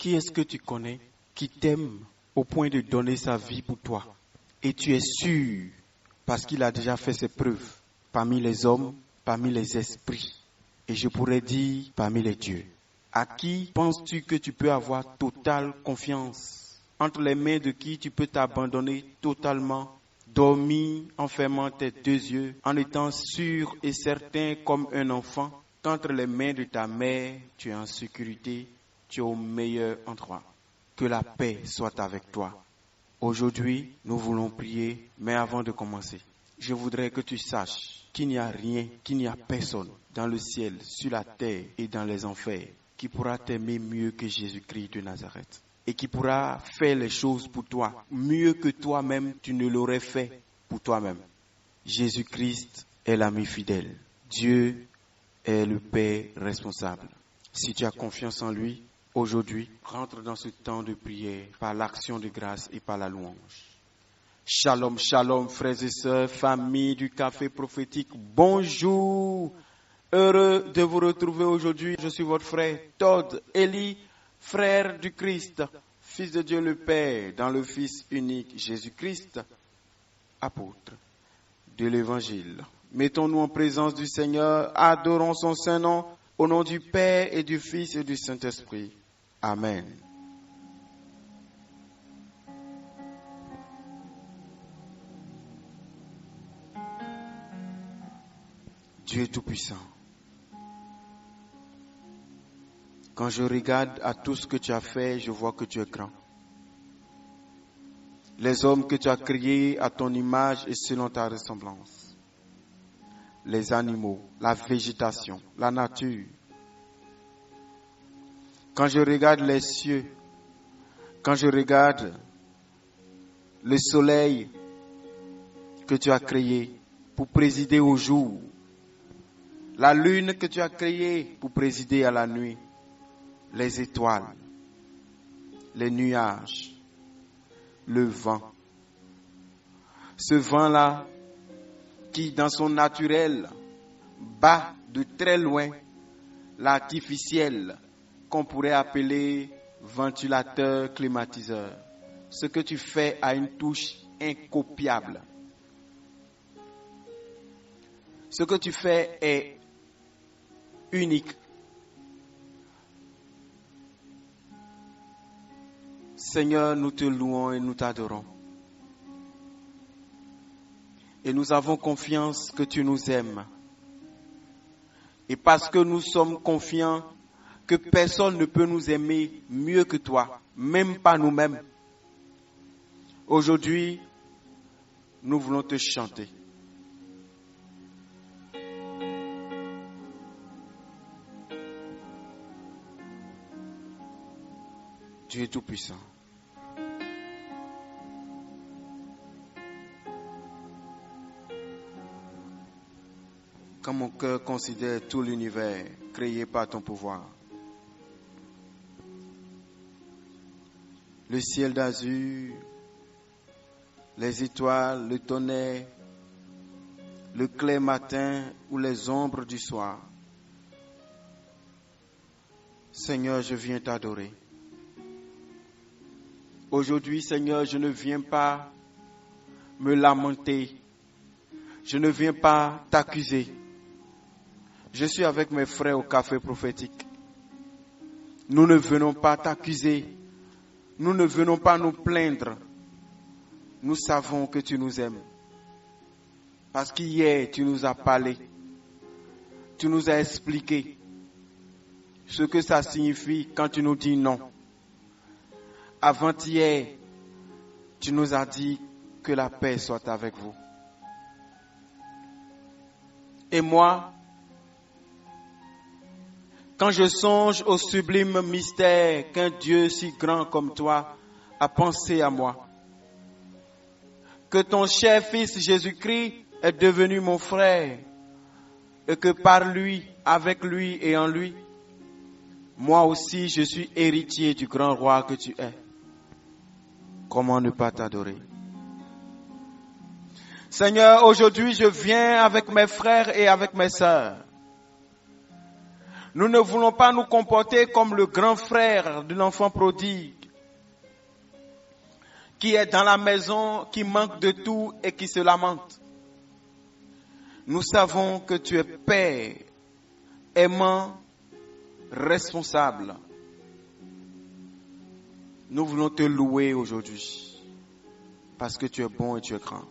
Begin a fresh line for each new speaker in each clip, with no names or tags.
Qui est-ce que tu connais qui t'aime au point de donner sa vie pour toi? Et tu es sûr, parce qu'il a déjà fait ses preuves, parmi les hommes, parmi les esprits, et je pourrais dire parmi les dieux. À qui penses-tu que tu peux avoir totale confiance? Entre les mains de qui tu peux t'abandonner totalement, dormir en fermant tes deux yeux, en étant sûr et certain comme un enfant qu'entre les mains de ta mère, tu es en sécurité, tu es au meilleur endroit. Que la paix soit avec toi. Aujourd'hui, nous voulons prier, mais avant de commencer, je voudrais que tu saches qu'il n'y a rien, qu'il n'y a personne dans le ciel, sur la terre et dans les enfers qui pourra t'aimer mieux que Jésus-Christ de Nazareth et qui pourra faire les choses pour toi mieux que toi-même tu ne l'aurais fait pour toi-même. Jésus-Christ est l'ami fidèle. Dieu est le Père responsable. Si tu as confiance en lui, aujourd'hui, rentre dans ce temps de prière par l'action de grâce et par la louange. Shalom, shalom, frères et sœurs, famille du Café Prophétique, bonjour. Heureux de vous retrouver aujourd'hui. Je suis votre frère Todd Eli, frère du Christ, fils de Dieu le Père, dans le Fils unique Jésus-Christ, apôtre de l'Évangile. Mettons-nous en présence du Seigneur, adorons son saint nom, au nom du Père et du Fils et du Saint-Esprit. Amen. Dieu est tout-puissant. Quand je regarde à tout ce que tu as fait, je vois que tu es grand. Les hommes que tu as créés à ton image et selon ta ressemblance. Les animaux, la végétation, la nature. Quand je regarde les cieux, quand je regarde le soleil que tu as créé pour présider au jour, la lune que tu as créée pour présider à la nuit, les étoiles, les nuages, le vent. Ce vent-là qui, dans son naturel, bat de très loin l'artificiel qu'on pourrait appeler ventilateur climatiseur. Ce que tu fais a une touche incopiable. Ce que tu fais est unique. Seigneur, nous te louons et nous t'adorons. Et nous avons confiance que tu nous aimes. Et parce que nous sommes confiants que personne ne peut nous aimer mieux que toi, même pas nous-mêmes. Aujourd'hui, nous voulons te chanter. Dieu est tout-puissant. Quand mon cœur considère tout l'univers créé par ton pouvoir, le ciel d'azur, les étoiles, le tonnerre, le clair matin ou les ombres du soir, Seigneur, je viens t'adorer. Aujourd'hui, Seigneur, je ne viens pas me lamenter. Je ne viens pas t'accuser. Je suis avec mes frères au Café Prophétique. Nous ne venons pas t'accuser. Nous ne venons pas nous plaindre. Nous savons que tu nous aimes. Parce qu'hier, tu nous as parlé. Tu nous as expliqué ce que ça signifie quand tu nous dis non. Avant-hier, tu nous as dit que la paix soit avec vous. Et moi, quand je songe au sublime mystère qu'un Dieu si grand comme toi a pensé à moi, que ton cher Fils Jésus-Christ est devenu mon frère et que par lui, avec lui et en lui, moi aussi je suis héritier du grand roi que tu es. Comment ne pas t'adorer? Seigneur, aujourd'hui je viens avec mes frères et avec mes sœurs. Nous ne voulons pas nous comporter comme le grand frère de l'enfant prodigue, qui est dans la maison, qui manque de tout et qui se lamente. Nous savons que tu es Père, aimant, responsable. Nous voulons te louer aujourd'hui, parce que tu es bon et tu es grand.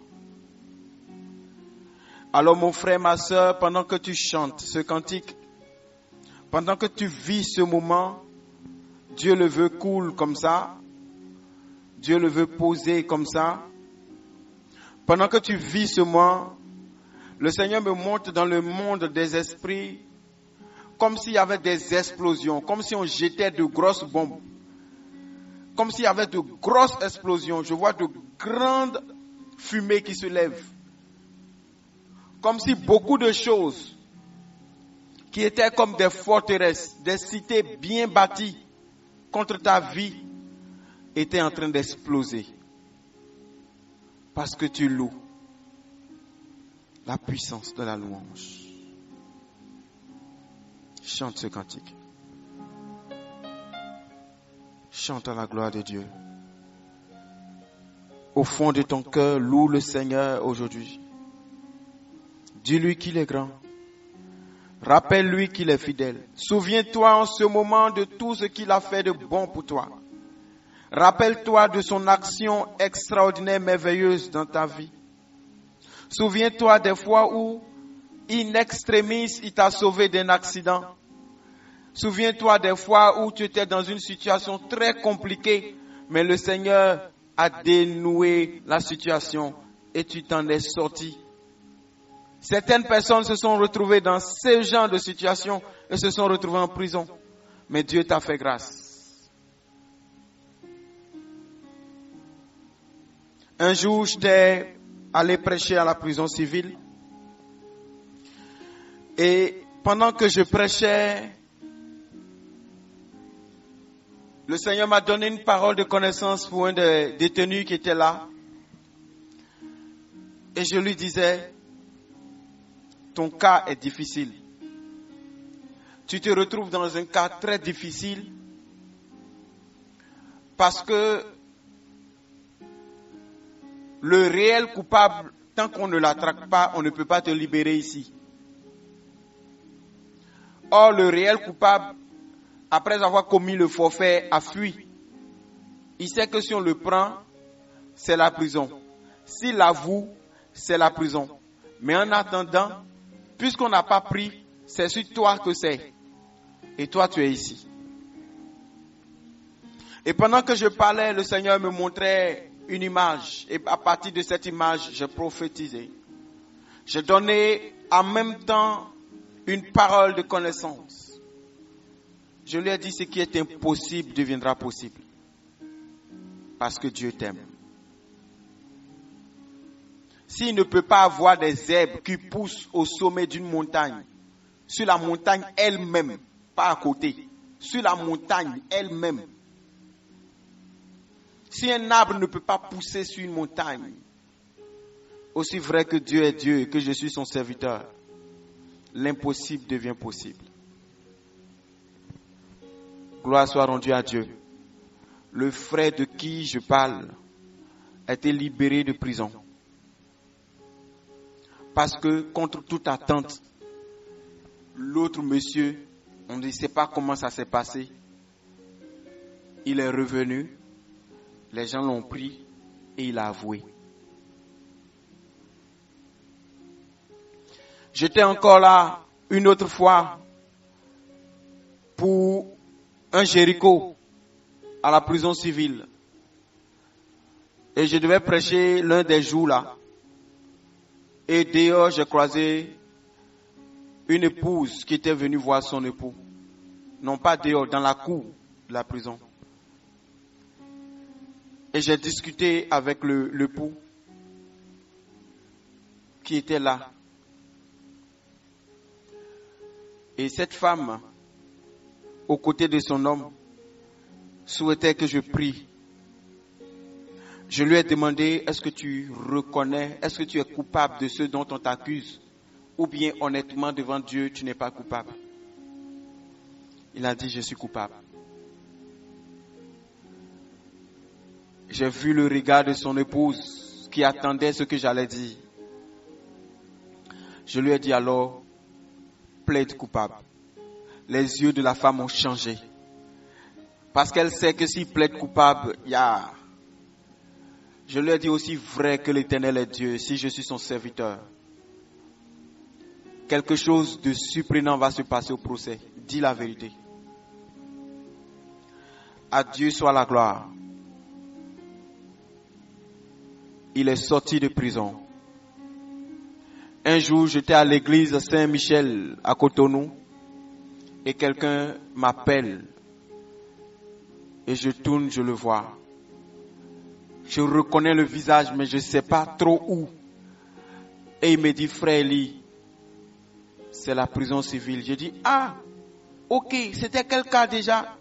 Alors mon frère, ma soeur, pendant que tu chantes ce cantique, pendant que tu vis ce moment, Dieu le veut cool comme ça, Dieu le veut poser comme ça. Pendant que tu vis ce moment, le Seigneur me montre dans le monde des esprits comme s'il y avait des explosions, comme si on jetait de grosses bombes, comme s'il y avait de grosses explosions. Je vois de grandes fumées qui se lèvent, comme si beaucoup de choses qui étaient comme des forteresses, des cités bien bâties contre ta vie, étaient en train d'exploser. Parce que tu loues la puissance de la louange. Chante ce cantique. Chante à la gloire de Dieu. Au fond de ton cœur, loue le Seigneur aujourd'hui. Dis-lui qu'il est grand. Rappelle-lui qu'il est fidèle. Souviens-toi en ce moment de tout ce qu'il a fait de bon pour toi. Rappelle-toi de son action extraordinaire, merveilleuse dans ta vie. Souviens-toi des fois où, in extremis, il t'a sauvé d'un accident. Souviens-toi des fois où tu étais dans une situation très compliquée, mais le Seigneur a dénoué la situation et tu t'en es sorti. Certaines personnes se sont retrouvées dans ce genre de situation et se sont retrouvées en prison. Mais Dieu t'a fait grâce. Un jour, j'étais allé prêcher à la prison civile. Et pendant que je prêchais, le Seigneur m'a donné une parole de connaissance pour un des détenus qui était là. Et je lui disais, ton cas est difficile. Tu te retrouves dans un cas très difficile parce que le réel coupable, tant qu'on ne l'attrape pas, on ne peut pas te libérer ici. Or, le réel coupable, après avoir commis le forfait, a fui. Il sait que si on le prend, c'est la prison. S'il avoue, c'est la prison. Mais en attendant, puisqu'on n'a pas pris, c'est sur toi que c'est. Et toi, tu es ici. Et pendant que je parlais, le Seigneur me montrait une image. Et à partir de cette image, j'ai prophétisé. J'ai donné en même temps une parole de connaissance. Je lui ai dit, ce qui est impossible deviendra possible. Parce que Dieu t'aime. S'il ne peut pas avoir des herbes qui poussent au sommet d'une montagne, sur la montagne elle-même, pas à côté, sur la montagne elle-même. Si un arbre ne peut pas pousser sur une montagne, aussi vrai que Dieu est Dieu et que je suis son serviteur, l'impossible devient possible. Gloire soit rendue à Dieu. Le frère de qui je parle a été libéré de prison. Parce que, contre toute attente, l'autre monsieur, on ne sait pas comment ça s'est passé. Il est revenu, les gens l'ont pris et il a avoué. J'étais encore là une autre fois pour un Jéricho à la prison civile. Et je devais prêcher l'un des jours là. Et dehors, j'ai croisé une épouse qui était venue voir son époux. Non pas dehors, dans la cour de la prison. Et j'ai discuté avec l'époux qui était là. Et cette femme, aux côtés de son homme, souhaitait que je prie. Je lui ai demandé, est-ce que tu reconnais, est-ce que tu es coupable de ce dont on t'accuse? Ou bien honnêtement devant Dieu, tu n'es pas coupable? Il a dit, je suis coupable. J'ai vu le regard de son épouse qui attendait ce que j'allais dire. Je lui ai dit alors, plaide coupable. Les yeux de la femme ont changé. Parce qu'elle sait que s'il plaide coupable, Je lui ai dit aussi vrai que l'Éternel est Dieu, si je suis son serviteur. Quelque chose de surprenant va se passer au procès. Dis la vérité. À Dieu soit la gloire. Il est sorti de prison. Un jour, j'étais à l'église Saint-Michel à Cotonou et quelqu'un m'appelle et je tourne, je le vois. Je reconnais le visage mais je ne sais pas trop où. Et il me dit, frère Eli, c'est la prison civile. Je dis, ok, c'était quel cas déjà?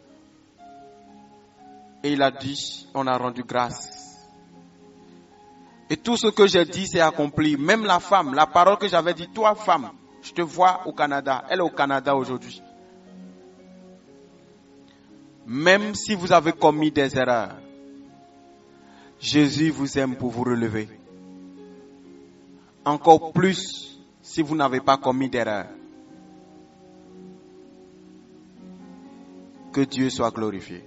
Et il a dit, on a rendu grâce. Et tout ce que j'ai dit s'est accompli. Même la femme, la parole que j'avais dit, toi femme, je te vois au Canada. Elle est au Canada aujourd'hui. Même si vous avez commis des erreurs, Jésus vous aime pour vous relever. Encore plus si vous n'avez pas commis d'erreur. Que Dieu soit glorifié.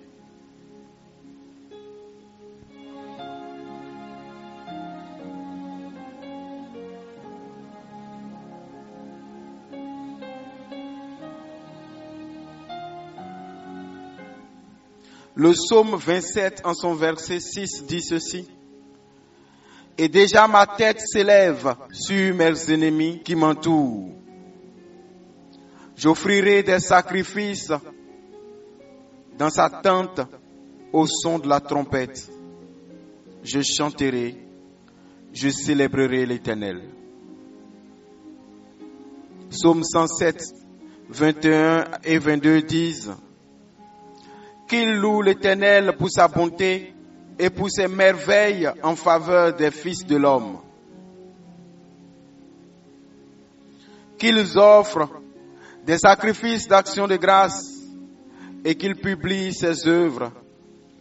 Le psaume 27 en son verset 6 dit ceci. Et déjà ma tête s'élève sur mes ennemis qui m'entourent. J'offrirai des sacrifices dans sa tente au son de la trompette. Je chanterai, je célébrerai l'Éternel. Psaume 107, 21 et 22 disent. Qu'il loue l'Éternel pour sa bonté et pour ses merveilles en faveur des fils de l'homme. Qu'ils offrent des sacrifices d'action de grâce et qu'ils publient ses œuvres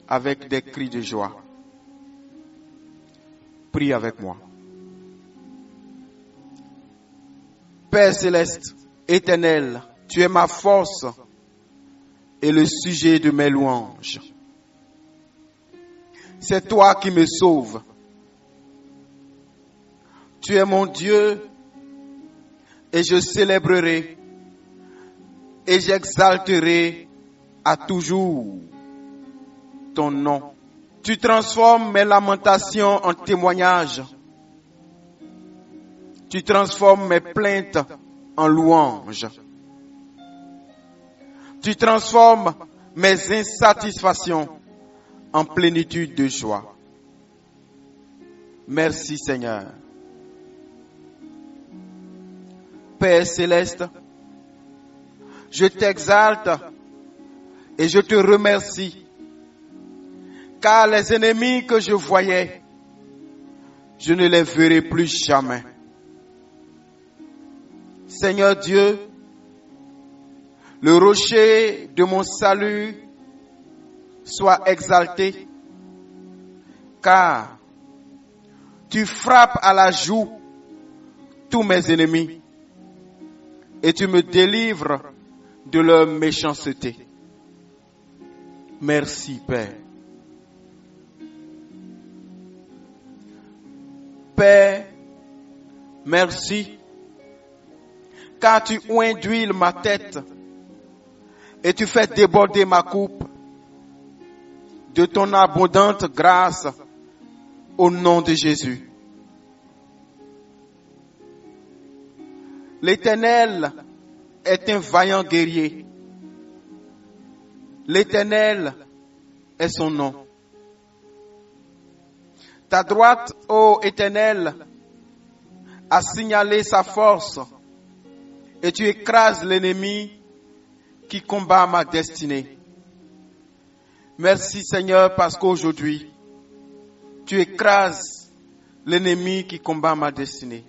avec des cris de joie. Prie avec moi. Père céleste, Éternel, tu es ma force et le sujet de mes louanges. C'est toi qui me sauves. Tu es mon Dieu et je célébrerai et j'exalterai à toujours ton nom. Tu transformes mes lamentations en témoignages. Tu transformes mes plaintes en louanges. Tu transformes mes insatisfactions en plénitude de joie. Merci Seigneur. Père céleste, je t'exalte et je te remercie, car les ennemis que je voyais, je ne les verrai plus jamais. Seigneur Dieu, le rocher de mon salut soit exalté, car tu frappes à la joue tous mes ennemis et tu me délivres de leur méchanceté. Merci Père. Père, merci, car tu oinduis ma tête et tu fais déborder ma coupe de ton abondante grâce au nom de Jésus. L'Éternel est un vaillant guerrier. L'Éternel est son nom. Ta droite, ô Éternel, a signalé sa force et tu écrases l'ennemi qui combat ma destinée. Merci Seigneur parce qu'aujourd'hui, tu écrases l'ennemi qui combat ma destinée.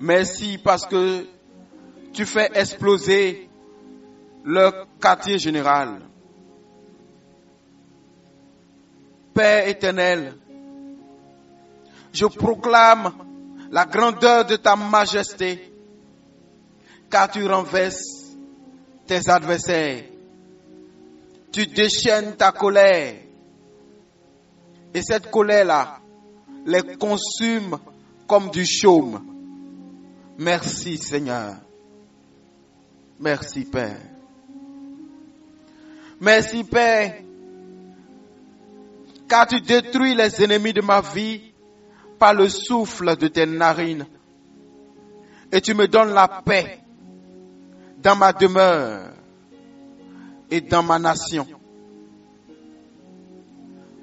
Merci parce que tu fais exploser leur quartier général. Père éternel, je proclame la grandeur de ta majesté, car tu renverses tes adversaires. Tu déchaînes ta colère, et cette colère-là les consume comme du chaume. Merci Seigneur. Merci Père. Merci Père, car tu détruis les ennemis de ma vie par le souffle de tes narines. Et tu me donnes la paix dans ma demeure et dans ma nation.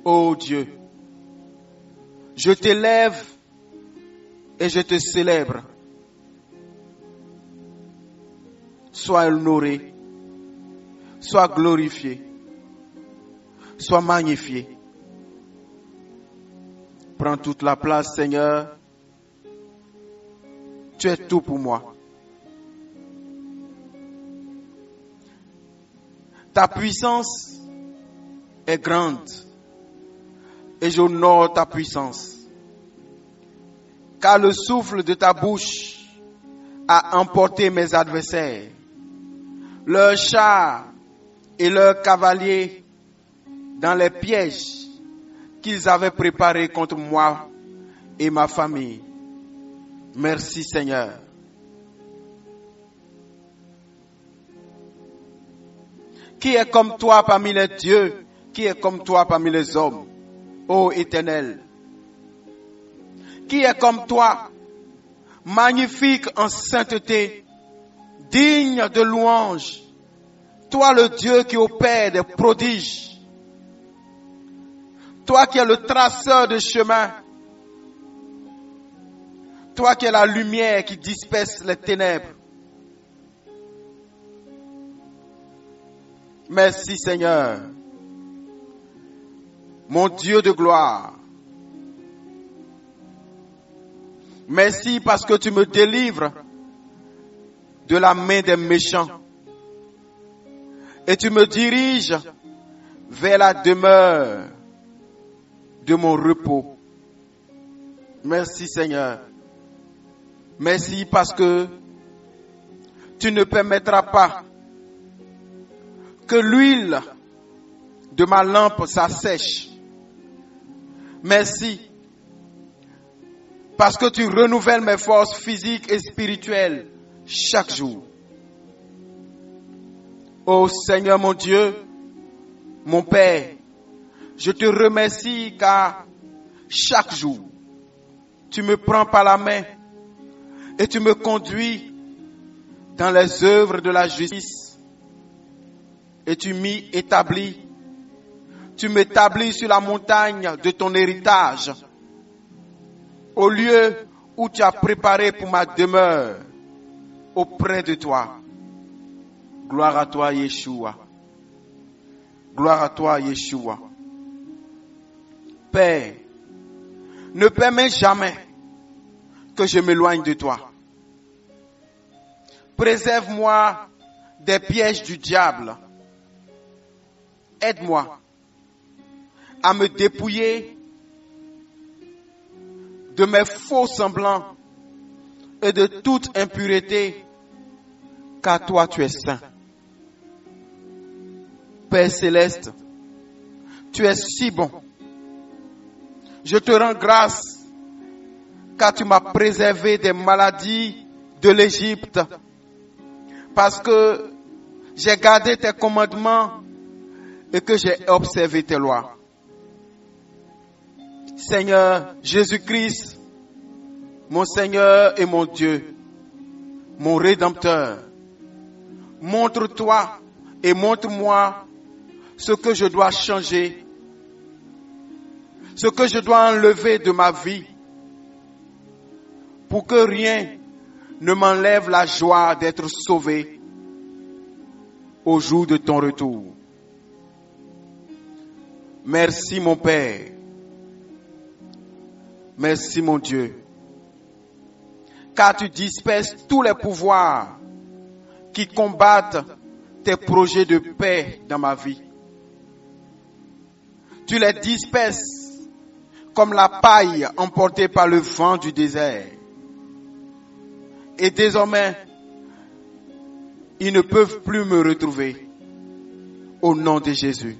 Ô Dieu, je t'élève et je te célèbre. Sois honoré, sois glorifié, sois magnifié. Prends toute la place, Seigneur. Tu es tout pour moi. Ta puissance est grande et j'honore ta puissance. Car le souffle de ta bouche a emporté mes adversaires, leurs chars et leurs cavaliers dans les pièges qu'ils avaient préparés contre moi et ma famille. Merci Seigneur. Qui est comme toi parmi les dieux? Qui est comme toi parmi les hommes? Ô Éternel. Qui est comme toi, magnifique en sainteté, digne de louange? Toi le Dieu qui opère des prodiges. Toi qui es le traceur de chemin. Toi qui es la lumière qui disperse les ténèbres. Merci Seigneur, mon Dieu de gloire. Merci parce que tu me délivres de la main des méchants et tu me diriges vers la demeure de mon repos. Merci Seigneur. Merci parce que tu ne permettras pas que l'huile de ma lampe s'assèche. Merci parce que tu renouvelles mes forces physiques et spirituelles chaque jour. Ô Seigneur mon Dieu, mon Père, je te remercie car chaque jour, tu me prends par la main et tu me conduis dans les œuvres de la justice. Et tu m'y établis. Tu m'établis sur la montagne de ton héritage, au lieu où tu as préparé pour ma demeure, auprès de toi. Gloire à toi, Yeshua. Gloire à toi, Yeshua. Père, ne permets jamais que je m'éloigne de toi. Préserve-moi des pièges du diable. Aide-moi à me dépouiller de mes faux semblants et de toute impureté, car toi tu es saint. Père céleste, tu es si bon. Je te rends grâce car tu m'as préservé des maladies de l'Égypte, parce que j'ai gardé tes commandements et que j'ai observé tes lois. Seigneur Jésus-Christ, mon Seigneur et mon Dieu, mon Rédempteur, montre-toi et montre-moi ce que je dois changer, ce que je dois enlever de ma vie, pour que rien ne m'enlève la joie d'être sauvé au jour de ton retour. Merci mon Père. Merci mon Dieu. Car tu disperses tous les pouvoirs qui combattent tes projets de paix dans ma vie. Tu les disperses comme la paille emportée par le vent du désert. Et désormais, ils ne peuvent plus me retrouver. Au nom de Jésus.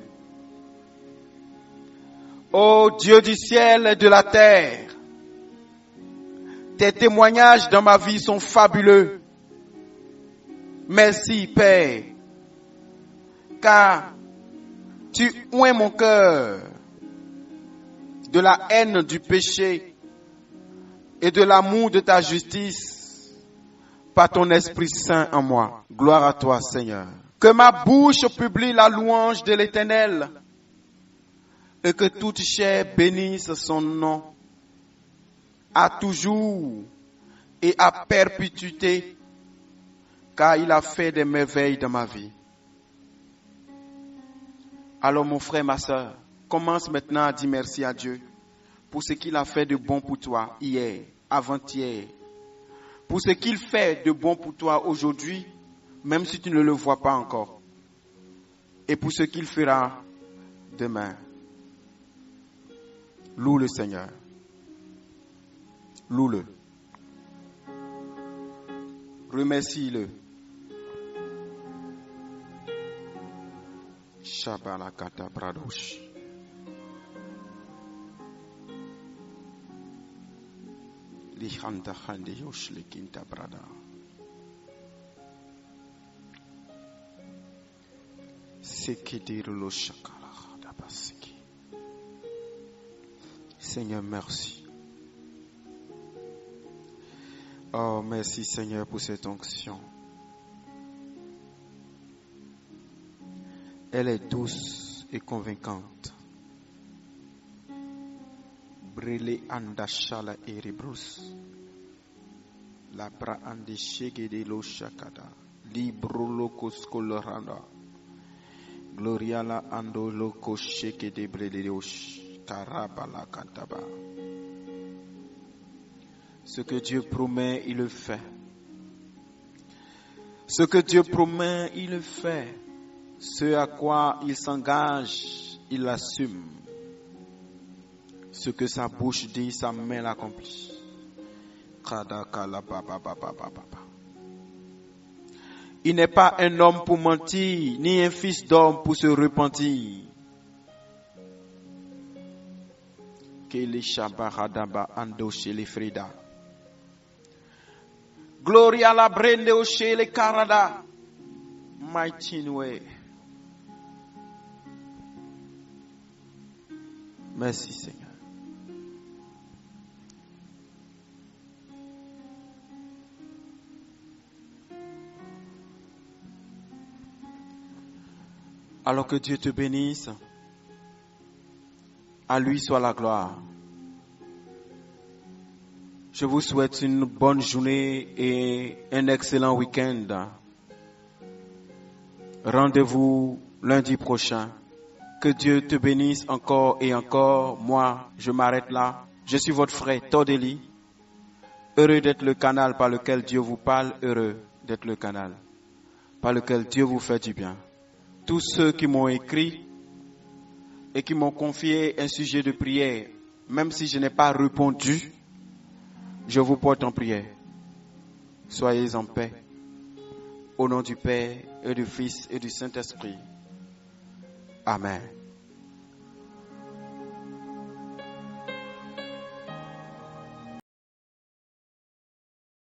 Ô Dieu du ciel et de la terre, tes témoignages dans ma vie sont fabuleux. Merci, Père, car tu oins mon cœur de la haine du péché et de l'amour de ta justice par ton Esprit Saint en moi. Gloire à toi, Seigneur. Que ma bouche publie la louange de l'Éternel et que toute chair bénisse son nom à toujours et à perpétuité, car il a fait des merveilles dans ma vie. Alors mon frère, ma soeur, commence maintenant à dire merci à Dieu pour ce qu'il a fait de bon pour toi hier, avant-hier, pour ce qu'il fait de bon pour toi aujourd'hui, même si tu ne le vois pas encore, et pour ce qu'il fera demain. Loue le Seigneur. Loue-le. Remercie-le. Shabalakata Bradosh. Lihanda Handeyosh Lekinta Brada. Sekidirulo Shakala Dabasiki. Seigneur, merci. Oh, merci Seigneur pour cette onction. Elle est douce et convaincante. Brele andashala erebrus. La bra andeshege de lo shakada. Libro locos coloranda. Gloria la ando loco sheke de breleosh. Karabala kantaba. Ce que Dieu promet, il le fait. Ce que Dieu promet, il le fait. Ce à quoi il s'engage, il l'assume. Ce que sa bouche dit, sa main l'accomplit. Il n'est pas un homme pour mentir, ni un fils d'homme pour se repentir. Gloria la brende o shele karada. Mighty way. Merci Seigneur. Alors que Dieu te bénisse, à lui soit la gloire. Je vous souhaite une bonne journée et un excellent week-end. Rendez-vous lundi prochain. Que Dieu te bénisse encore et encore. Moi, je m'arrête là. Je suis votre frère Tordeli. Heureux d'être le canal par lequel Dieu vous parle. Heureux d'être le canal par lequel Dieu vous fait du bien. Tous ceux qui m'ont écrit et qui m'ont confié un sujet de prière, même si je n'ai pas répondu, je vous porte en prière. Soyez en paix. Au nom du Père et du Fils et du Saint-Esprit. Amen.